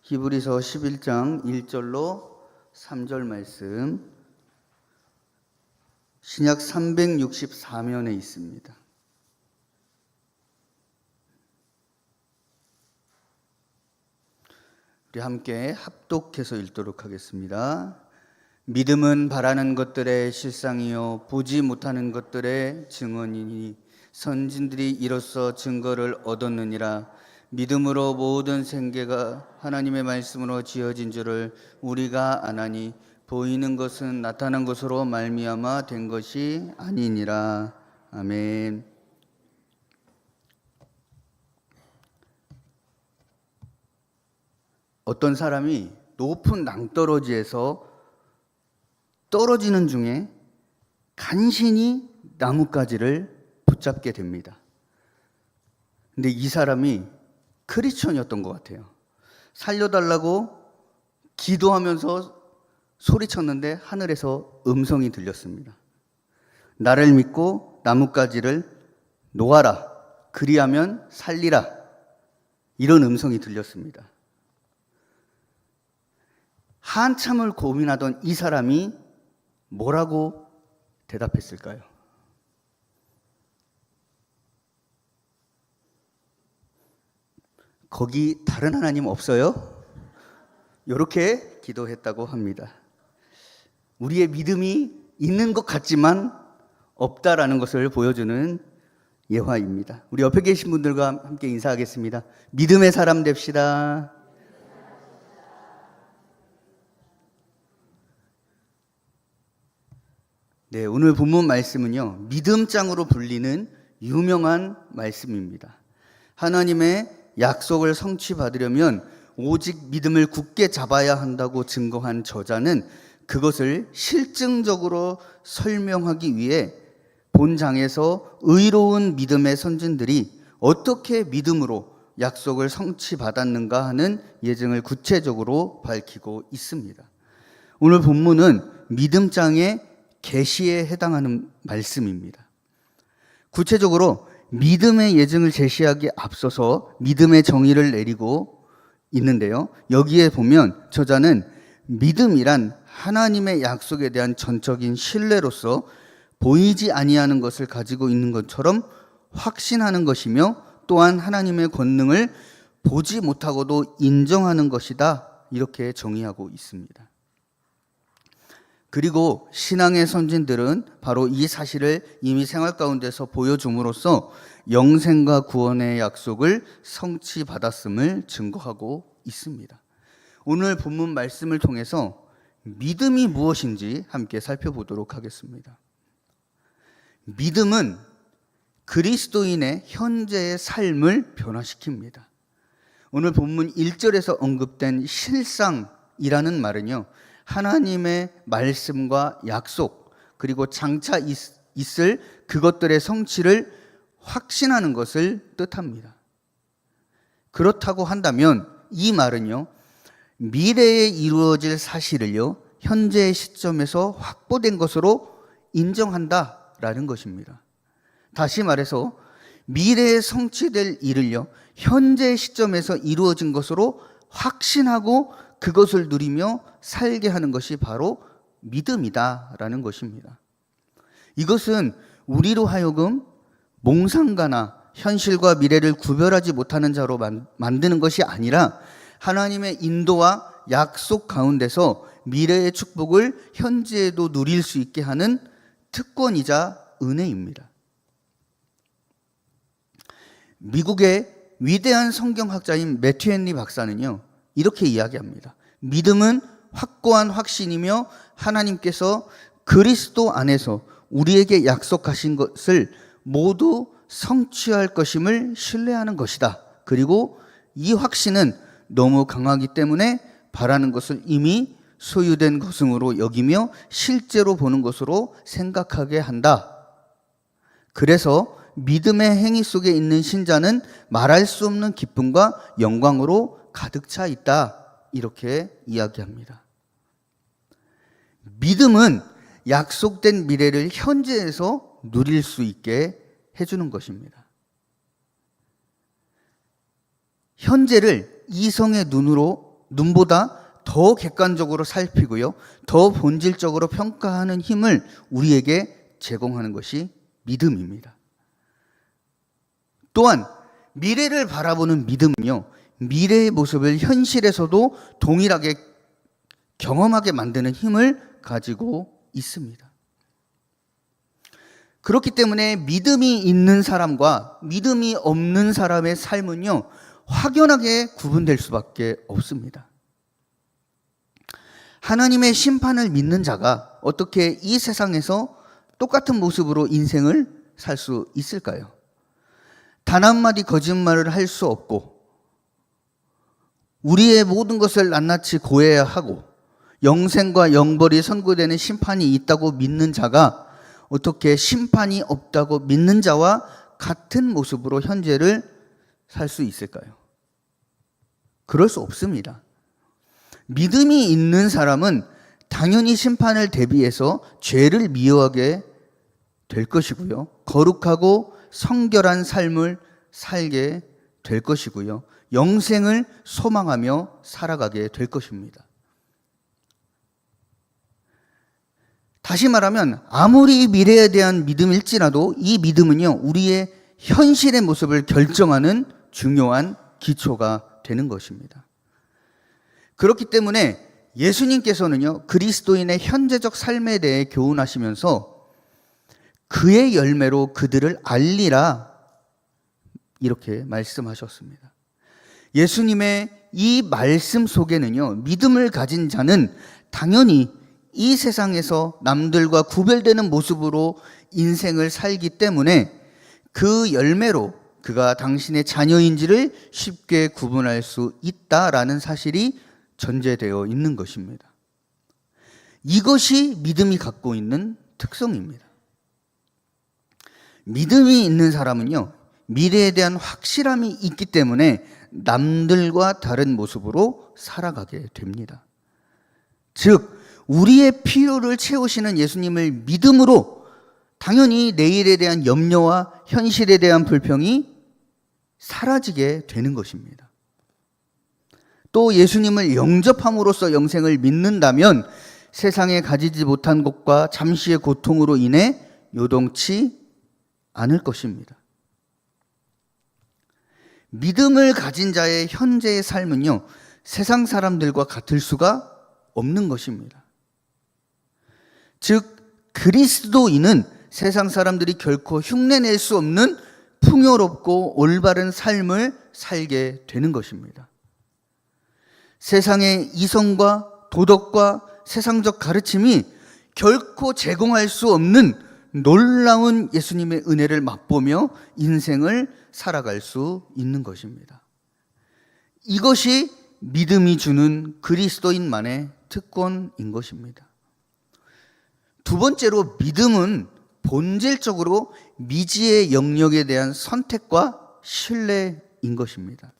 히브리서 11장 1절로 3절 말씀, 신약 364면에 있습니다. 우리 함께 합독해서 읽도록 하겠습니다. 믿음은 바라는 것들의 실상이요 보지 못하는 것들의 증언이니 선진들이 이로써 증거를 얻었느니라. 믿음으로 모든 생계가 하나님의 말씀으로 지어진 줄을 우리가 아나니 보이는 것은 나타난 것으로 말미암아 된 것이 아니니라. 아멘. 어떤 사람이 높은 낭떠러지에서 떨어지는 중에 간신히 나뭇가지를 붙잡게 됩니다. 근데 이 사람이 크리스천이었던 것 같아요. 살려달라고 기도하면서 소리쳤는데 하늘에서 음성이 들렸습니다. 나를 믿고 나뭇가지를 놓아라. 그리하면 살리라. 이런 음성이 들렸습니다. 한참을 고민하던 이 사람이 뭐라고 대답했을까요? 거기 다른 하나님 없어요? 이렇게 기도했다고 합니다. 우리의 믿음이 있는 것 같지만 없다라는 것을 보여주는 예화입니다. 우리 옆에 계신 분들과 함께 인사하겠습니다. 믿음의 사람 됩시다. 네, 오늘 본문 말씀은요, 믿음장으로 불리는 유명한 말씀입니다. 하나님의 약속을 성취받으려면 오직 믿음을 굳게 잡아야 한다고 증거한 저자는 그것을 실증적으로 설명하기 위해 본장에서 의로운 믿음의 선진들이 어떻게 믿음으로 약속을 성취받았는가 하는 예증을 구체적으로 밝히고 있습니다. 오늘 본문은 믿음장의 계시에 해당하는 말씀입니다. 구체적으로 믿음의 예증을 제시하기에 앞서서 믿음의 정의를 내리고 있는데요. 여기에 보면 저자는 믿음이란 하나님의 약속에 대한 전적인 신뢰로서 보이지 아니하는 것을 가지고 있는 것처럼 확신하는 것이며 또한 하나님의 권능을 보지 못하고도 인정하는 것이다. 이렇게 정의하고 있습니다. 그리고 신앙의 선진들은 바로 이 사실을 이미 생활 가운데서 보여줌으로써 영생과 구원의 약속을 성취받았음을 증거하고 있습니다. 오늘 본문 말씀을 통해서 믿음이 무엇인지 함께 살펴보도록 하겠습니다. 믿음은 그리스도인의 현재의 삶을 변화시킵니다. 오늘 본문 1절에서 언급된 실상이라는 말은요, 하나님의 말씀과 약속, 그리고 장차 있을 그것들의 성취를 확신하는 것을 뜻합니다. 그렇다고 한다면 이 말은요, 미래에 이루어질 사실을요, 현재의 시점에서 확보된 것으로 인정한다라는 것입니다. 다시 말해서 미래에 성취될 일을요, 현재 시점에서 이루어진 것으로 확신하고 그것을 누리며 살게 하는 것이 바로 믿음이다라는 것입니다. 이것은 우리로 하여금 몽상가나 현실과 미래를 구별하지 못하는 자로 만드는 것이 아니라 하나님의 인도와 약속 가운데서 미래의 축복을 현재에도 누릴 수 있게 하는 특권이자 은혜입니다. 미국의 위대한 성경학자인 매튜 헨리 박사는요, 이렇게 이야기합니다. 믿음은 확고한 확신이며 하나님께서 그리스도 안에서 우리에게 약속하신 것을 모두 성취할 것임을 신뢰하는 것이다. 그리고 이 확신은 너무 강하기 때문에 바라는 것을 이미 소유된 것으로 여기며 실제로 보는 것으로 생각하게 한다. 그래서 믿음의 행위 속에 있는 신자는 말할 수 없는 기쁨과 영광으로 가득 차 있다. 이렇게 이야기합니다. 믿음은 약속된 미래를 현재에서 누릴 수 있게 해주는 것입니다. 현재를 이성의 눈으로 눈보다 더 객관적으로 살피고요, 더 본질적으로 평가하는 힘을 우리에게 제공하는 것이 믿음입니다. 또한 미래를 바라보는 믿음은요, 미래의 모습을 현실에서도 동일하게 경험하게 만드는 힘을 가지고 있습니다. 그렇기 때문에 믿음이 있는 사람과 믿음이 없는 사람의 삶은요, 확연하게 구분될 수밖에 없습니다. 하나님의 심판을 믿는 자가 어떻게 이 세상에서 똑같은 모습으로 인생을 살 수 있을까요? 단 한마디 거짓말을 할 수 없고, 우리의 모든 것을 낱낱이 고해야 하고, 영생과 영벌이 선고되는 심판이 있다고 믿는 자가 어떻게 심판이 없다고 믿는 자와 같은 모습으로 현재를 살 수 있을까요? 그럴 수 없습니다. 믿음이 있는 사람은 당연히 심판을 대비해서 죄를 미워하게 될 것이고요, 거룩하고 성결한 삶을 살게 될 것이고요, 영생을 소망하며 살아가게 될 것입니다. 다시 말하면 아무리 미래에 대한 믿음일지라도 이 믿음은요, 우리의 현실의 모습을 결정하는 중요한 기초가 되는 것입니다. 그렇기 때문에 예수님께서는요, 그리스도인의 현재적 삶에 대해 교훈하시면서 그의 열매로 그들을 알리라, 이렇게 말씀하셨습니다. 예수님의 이 말씀 속에는요, 믿음을 가진 자는 당연히 이 세상에서 남들과 구별되는 모습으로 인생을 살기 때문에 그 열매로 그가 당신의 자녀인지를 쉽게 구분할 수 있다라는 사실이 전제되어 있는 것입니다. 이것이 믿음이 갖고 있는 특성입니다. 믿음이 있는 사람은요, 미래에 대한 확실함이 있기 때문에 남들과 다른 모습으로 살아가게 됩니다. 즉, 우리의 필요를 채우시는 예수님을 믿음으로 당연히 내일에 대한 염려와 현실에 대한 불평이 사라지게 되는 것입니다. 또 예수님을 영접함으로써 영생을 믿는다면 세상에 가지지 못한 것과 잠시의 고통으로 인해 요동치 않을 것입니다. 믿음을 가진 자의 현재의 삶은요, 세상 사람들과 같을 수가 없는 것입니다. 즉, 그리스도인은 세상 사람들이 결코 흉내낼 수 없는 풍요롭고 올바른 삶을 살게 되는 것입니다. 세상의 이성과 도덕과 세상적 가르침이 결코 제공할 수 없는 놀라운 예수님의 은혜를 맛보며 인생을 살아갈 수 있는 것입니다. 이것이 믿음이 주는 그리스도인만의 특권인 것입니다. 두 번째로, 믿음은 본질적으로 미지의 영역에 대한 선택과 신뢰인 것입니다.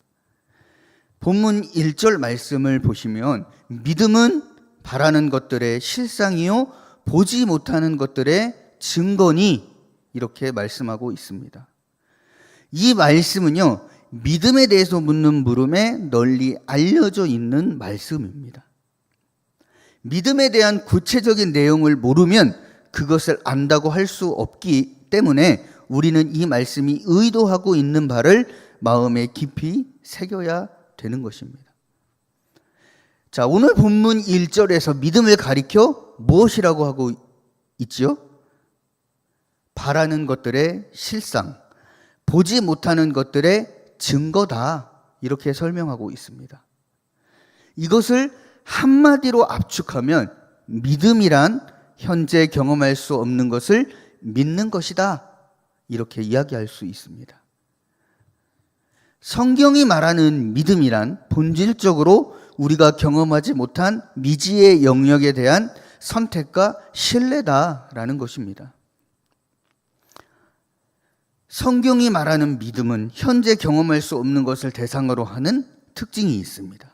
본문 1절 말씀을 보시면 믿음은 바라는 것들의 실상이요 보지 못하는 것들의 증거니, 이렇게 말씀하고 있습니다. 이 말씀은요, 믿음에 대해서 묻는 물음에 널리 알려져 있는 말씀입니다. 믿음에 대한 구체적인 내용을 모르면 그것을 안다고 할 수 없기 때문에 우리는 이 말씀이 의도하고 있는 바를 마음에 깊이 새겨야 되는 것입니다. 자, 오늘 본문 1절에서 믿음을 가리켜 무엇이라고 하고 있지요? 바라는 것들의 실상, 보지 못하는 것들의 증거다, 이렇게 설명하고 있습니다. 이것을 한마디로 압축하면 믿음이란 현재 경험할 수 없는 것을 믿는 것이다, 이렇게 이야기할 수 있습니다. 성경이 말하는 믿음이란 본질적으로 우리가 경험하지 못한 미지의 영역에 대한 선택과 신뢰다라는 것입니다. 성경이 말하는 믿음은 현재 경험할 수 없는 것을 대상으로 하는 특징이 있습니다.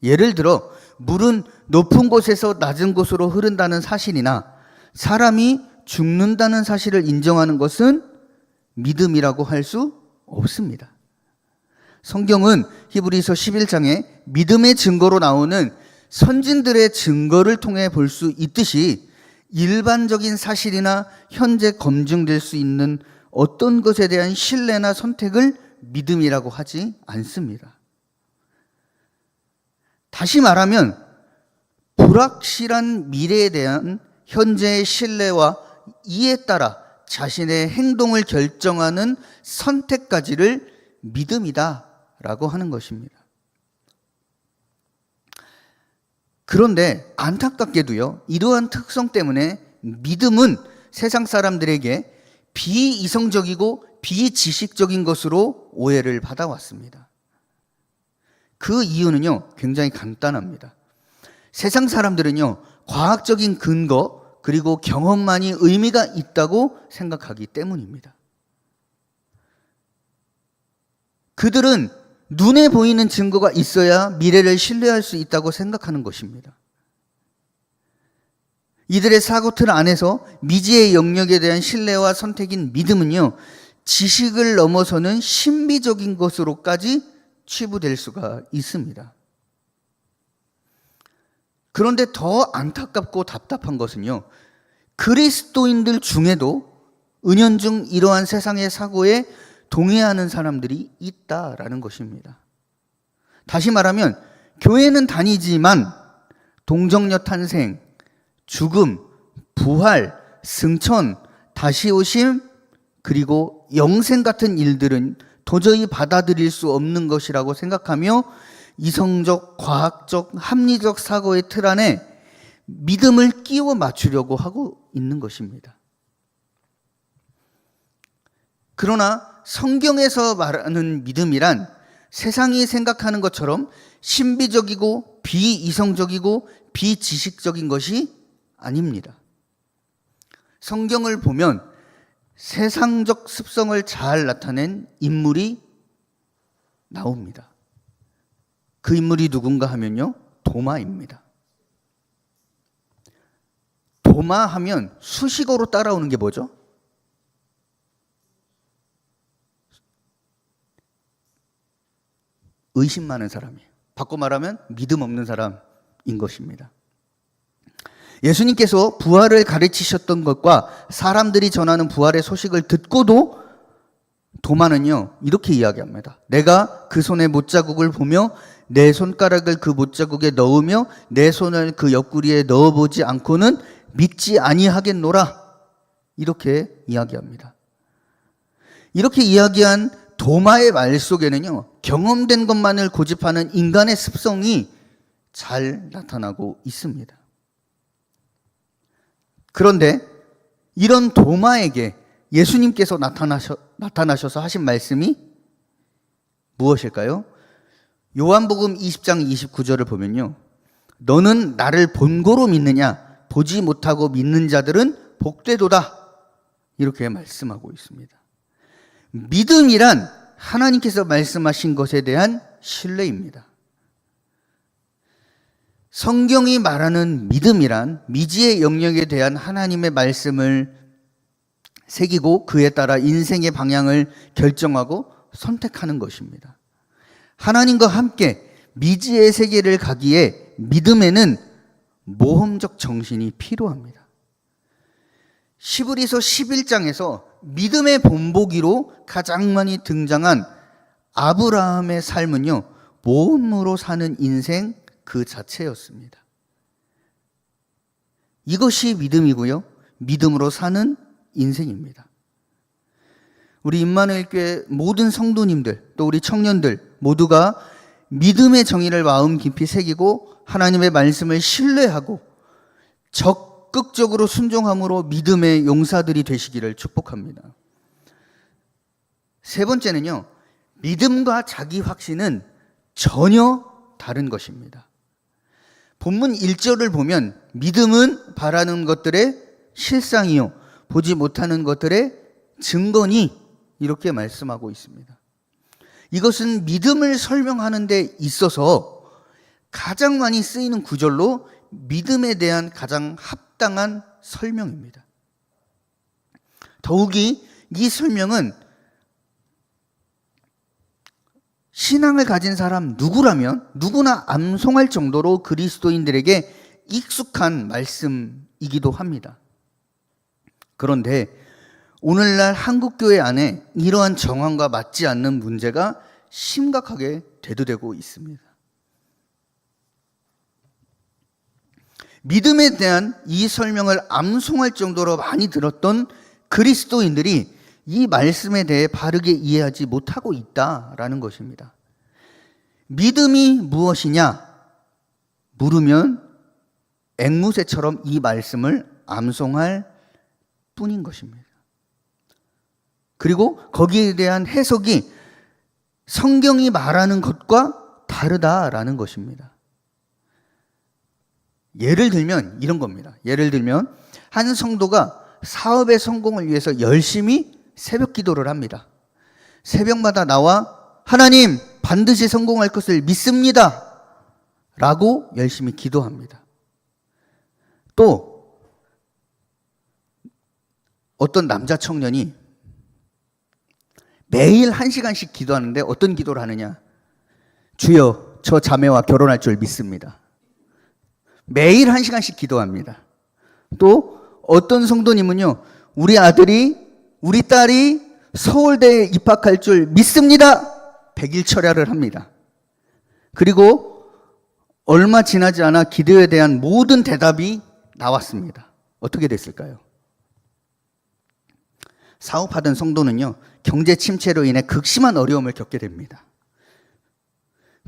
예를 들어 물은 높은 곳에서 낮은 곳으로 흐른다는 사실이나 사람이 죽는다는 사실을 인정하는 것은 믿음이라고 할 수 없습니다. 성경은 히브리서 11장에 믿음의 증거로 나오는 선진들의 증거를 통해 볼 수 있듯이 일반적인 사실이나 현재 검증될 수 있는 어떤 것에 대한 신뢰나 선택을 믿음이라고 하지 않습니다. 다시 말하면 불확실한 미래에 대한 현재의 신뢰와 이에 따라 자신의 행동을 결정하는 선택까지를 믿음이다라고 하는 것입니다. 그런데 안타깝게도요, 이러한 특성 때문에 믿음은 세상 사람들에게 비이성적이고 비지식적인 것으로 오해를 받아왔습니다. 그 이유는요, 굉장히 간단합니다. 세상 사람들은요, 과학적인 근거 그리고 경험만이 의미가 있다고 생각하기 때문입니다. 그들은 눈에 보이는 증거가 있어야 미래를 신뢰할 수 있다고 생각하는 것입니다. 이들의 사고틀 안에서 미지의 영역에 대한 신뢰와 선택인 믿음은요, 지식을 넘어서는 신비적인 것으로까지 치부될 수가 있습니다. 그런데 더 안타깝고 답답한 것은요, 그리스도인들 중에도 은연중 이러한 세상의 사고에 동의하는 사람들이 있다라는 것입니다. 다시 말하면 교회는 다니지만 동정녀 탄생, 죽음, 부활, 승천, 다시 오심, 그리고 영생 같은 일들은 도저히 받아들일 수 없는 것이라고 생각하며 이성적, 과학적, 합리적 사고의 틀 안에 믿음을 끼워 맞추려고 하고 있는 것입니다. 그러나 성경에서 말하는 믿음이란 세상이 생각하는 것처럼 신비적이고 비이성적이고 비지식적인 것이 아닙니다. 성경을 보면 세상적 습성을 잘 나타낸 인물이 나옵니다. 그 인물이 누군가 하면요, 도마입니다. 도마 하면 수식어로 따라오는 게 뭐죠? 의심 많은 사람이에요. 바꿔 말하면 믿음 없는 사람인 것입니다. 예수님께서 부활을 가르치셨던 것과 사람들이 전하는 부활의 소식을 듣고도 도마는요, 이렇게 이야기합니다. 내가 그 손의 못자국을 보며 내 손가락을 그 못자국에 넣으며 내 손을 그 옆구리에 넣어보지 않고는 믿지 아니하겠노라. 이렇게 이야기합니다. 이렇게 이야기한 도마의 말 속에는요, 경험된 것만을 고집하는 인간의 습성이 잘 나타나고 있습니다. 그런데 이런 도마에게 예수님께서 나타나셔서 하신 말씀이 무엇일까요? 요한복음 20장 29절을 보면요, 너는 나를 본고로 믿느냐? 보지 못하고 믿는 자들은 복되도다. 이렇게 말씀하고 있습니다. 믿음이란 하나님께서 말씀하신 것에 대한 신뢰입니다. 성경이 말하는 믿음이란 미지의 영역에 대한 하나님의 말씀을 새기고 그에 따라 인생의 방향을 결정하고 선택하는 것입니다. 하나님과 함께 미지의 세계를 가기에 믿음에는 모험적 정신이 필요합니다. 히브리서 11장에서 믿음의 본보기로 가장 많이 등장한 아브라함의 삶은요, 모험으로 사는 인생 그 자체였습니다. 이것이 믿음이고요, 믿음으로 사는 인생입니다. 우리 임마누엘 교회 모든 성도님들, 또 우리 청년들 모두가 믿음의 정의를 마음 깊이 새기고 하나님의 말씀을 신뢰하고 적극적으로 순종함으로 믿음의 용사들이 되시기를 축복합니다. 세 번째는요, 믿음과 자기 확신은 전혀 다른 것입니다. 본문 1절을 보면 믿음은 바라는 것들의 실상이요 보지 못하는 것들의 증거니, 이렇게 말씀하고 있습니다. 이것은 믿음을 설명하는 데 있어서 가장 많이 쓰이는 구절로 믿음에 대한 가장 합당한 설명입니다. 더욱이 이 설명은 신앙을 가진 사람 누구라면 누구나 암송할 정도로 그리스도인들에게 익숙한 말씀이기도 합니다. 그런데 오늘날 한국교회 안에 이러한 정황과 맞지 않는 문제가 심각하게 대두되고 있습니다. 믿음에 대한 이 설명을 암송할 정도로 많이 들었던 그리스도인들이 이 말씀에 대해 바르게 이해하지 못하고 있다라는 것입니다. 믿음이 무엇이냐 물으면 앵무새처럼 이 말씀을 암송할 뿐인 것입니다. 그리고 거기에 대한 해석이 성경이 말하는 것과 다르다라는 것입니다. 예를 들면 이런 겁니다. 예를 들면 한 성도가 사업의 성공을 위해서 열심히 새벽 기도를 합니다. 새벽마다 나와 하나님 반드시 성공할 것을 믿습니다 라고 열심히 기도합니다. 또 어떤 남자 청년이 매일 1시간씩 기도하는데 어떤 기도를 하느냐? 주여 저 자매와 결혼할 줄 믿습니다. 매일 1시간씩 기도합니다. 또 어떤 성도님은요, 우리 아들이, 우리 딸이 서울대에 입학할 줄 믿습니다. 100일 철야를 합니다. 그리고 얼마 지나지 않아 기도에 대한 모든 대답이 나왔습니다. 어떻게 됐을까요? 사업하던 성도는요, 경제 침체로 인해 극심한 어려움을 겪게 됩니다.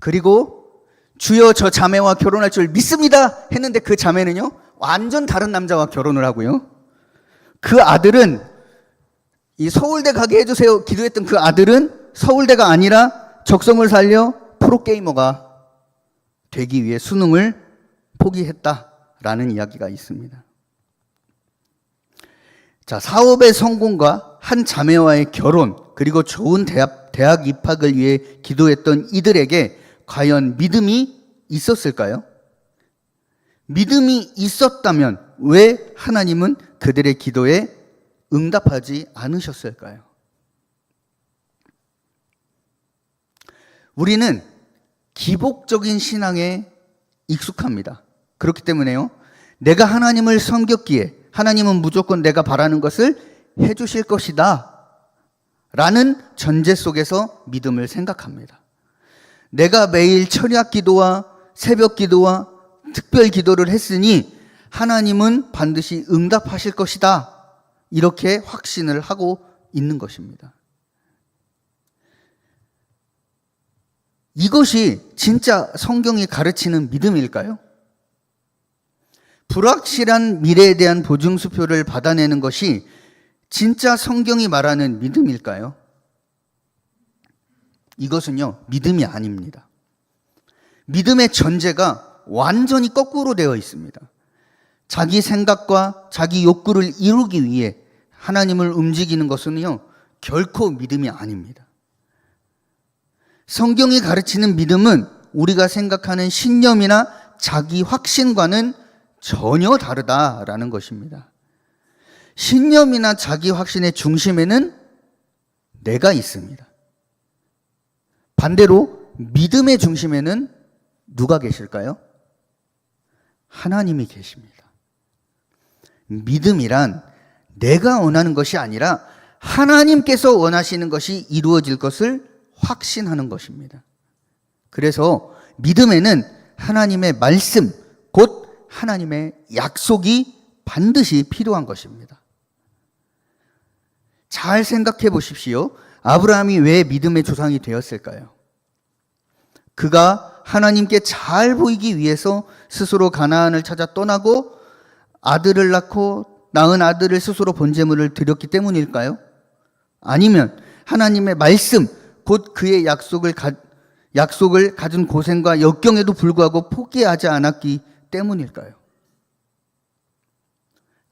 그리고 주여 저 자매와 결혼할 줄 믿습니다 했는데 그 자매는요 완전 다른 남자와 결혼을 하고요, 그 아들은 이 서울대 가게 해주세요 기도했던 그 아들은 서울대가 아니라 적성을 살려 프로게이머가 되기 위해 수능을 포기했다라는 이야기가 있습니다. 자, 사업의 성공과 한 자매와의 결혼, 그리고 좋은 대학 입학을 위해 기도했던 이들에게 과연 믿음이 있었을까요? 믿음이 있었다면 왜 하나님은 그들의 기도에 응답하지 않으셨을까요? 우리는 기복적인 신앙에 익숙합니다. 그렇기 때문에요, 내가 하나님을 섬겼기에 하나님은 무조건 내가 바라는 것을 해주실 것이다 라는 전제 속에서 믿음을 생각합니다. 내가 매일 철야 기도와 새벽 기도와 특별 기도를 했으니 하나님은 반드시 응답하실 것이다, 이렇게 확신을 하고 있는 것입니다. 이것이 진짜 성경이 가르치는 믿음일까요? 불확실한 미래에 대한 보증수표를 받아내는 것이 진짜 성경이 말하는 믿음일까요? 이것은요, 믿음이 아닙니다. 믿음의 전제가 완전히 거꾸로 되어 있습니다. 자기 생각과 자기 욕구를 이루기 위해 하나님을 움직이는 것은요, 결코 믿음이 아닙니다. 성경이 가르치는 믿음은 우리가 생각하는 신념이나 자기 확신과는 전혀 다르다라는 것입니다. 신념이나 자기 확신의 중심에는 내가 있습니다. 반대로 믿음의 중심에는 누가 계실까요? 하나님이 계십니다. 믿음이란 내가 원하는 것이 아니라 하나님께서 원하시는 것이 이루어질 것을 확신하는 것입니다. 그래서 믿음에는 하나님의 말씀, 곧 하나님의 약속이 반드시 필요한 것입니다. 잘 생각해 보십시오. 아브라함이 왜 믿음의 조상이 되었을까요? 그가 하나님께 잘 보이기 위해서 스스로 가나안을 찾아 떠나고 아들을 낳고 낳은 아들을 스스로 번제물을 드렸기 때문일까요? 아니면 하나님의 말씀, 곧 그의 약속을 가진 고생과 역경에도 불구하고 포기하지 않았기 때문일까요?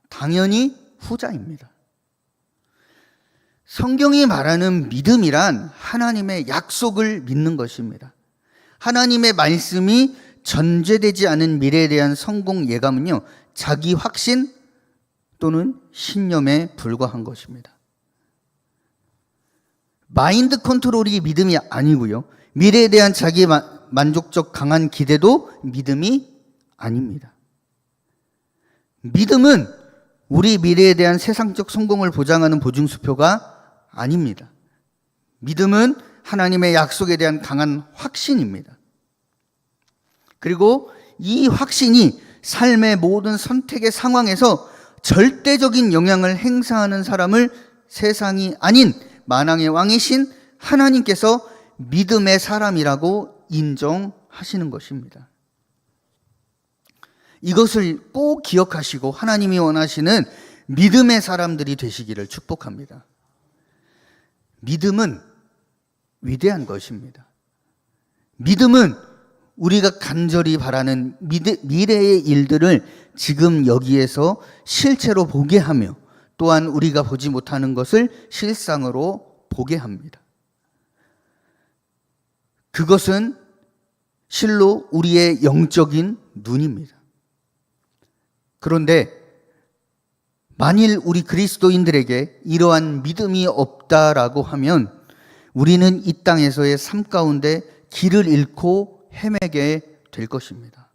당연히 후자입니다. 성경이 말하는 믿음이란 하나님의 약속을 믿는 것입니다. 하나님의 말씀이 전제되지 않은 미래에 대한 성공 예감은요, 자기 확신 또는 신념에 불과한 것입니다. 마인드 컨트롤이 믿음이 아니고요, 미래에 대한 자기 만족적 강한 기대도 믿음이 아닙니다. 믿음은 우리 미래에 대한 세상적 성공을 보장하는 보증수표가 아닙니다. 믿음은 하나님의 약속에 대한 강한 확신입니다. 그리고 이 확신이 삶의 모든 선택의 상황에서 절대적인 영향을 행사하는 사람을 세상이 아닌 만왕의 왕이신 하나님께서 믿음의 사람이라고 인정하시는 것입니다. 이것을 꼭 기억하시고 하나님이 원하시는 믿음의 사람들이 되시기를 축복합니다. 믿음은 위대한 것입니다. 믿음은 우리가 간절히 바라는 미래의 일들을 지금 여기에서 실체로 보게 하며 또한 우리가 보지 못하는 것을 실상으로 보게 합니다. 그것은 실로 우리의 영적인 눈입니다. 그런데 만일 우리 그리스도인들에게 이러한 믿음이 없다라고 하면 우리는 이 땅에서의 삶 가운데 길을 잃고 헤매게 될 것입니다.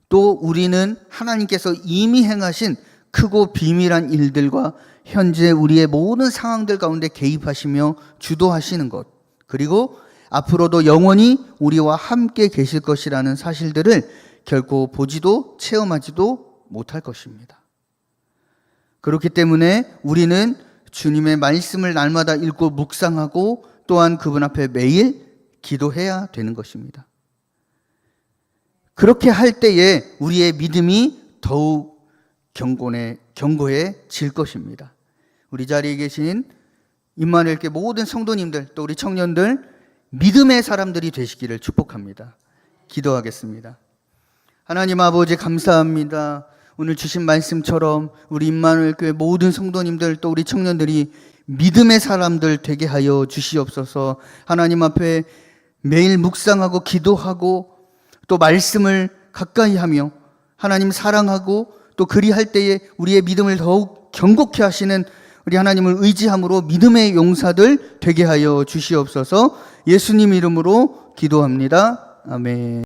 또 우리는 하나님께서 이미 행하신 크고 비밀한 일들과 현재 우리의 모든 상황들 가운데 개입하시며 주도하시는 것, 그리고 앞으로도 영원히 우리와 함께 계실 것이라는 사실들을 결코 보지도 체험하지도 못할 것입니다. 그렇기 때문에 우리는 주님의 말씀을 날마다 읽고 묵상하고 또한 그분 앞에 매일 기도해야 되는 것입니다. 그렇게 할 때에 우리의 믿음이 더욱 견고해질 것입니다. 우리 자리에 계신 임마누엘교회 모든 성도님들 또 우리 청년들 믿음의 사람들이 되시기를 축복합니다. 기도하겠습니다. 하나님 아버지 감사합니다. 오늘 주신 말씀처럼 우리 임마누엘교회 모든 성도님들 또 우리 청년들이 믿음의 사람들 되게 하여 주시옵소서. 하나님 앞에 매일 묵상하고 기도하고 또 말씀을 가까이 하며 하나님 사랑하고 또 그리할 때에 우리의 믿음을 더욱 견고케 하시는 우리 하나님을 의지함으로 믿음의 용사들 되게 하여 주시옵소서. 예수님 이름으로 기도합니다. 아멘.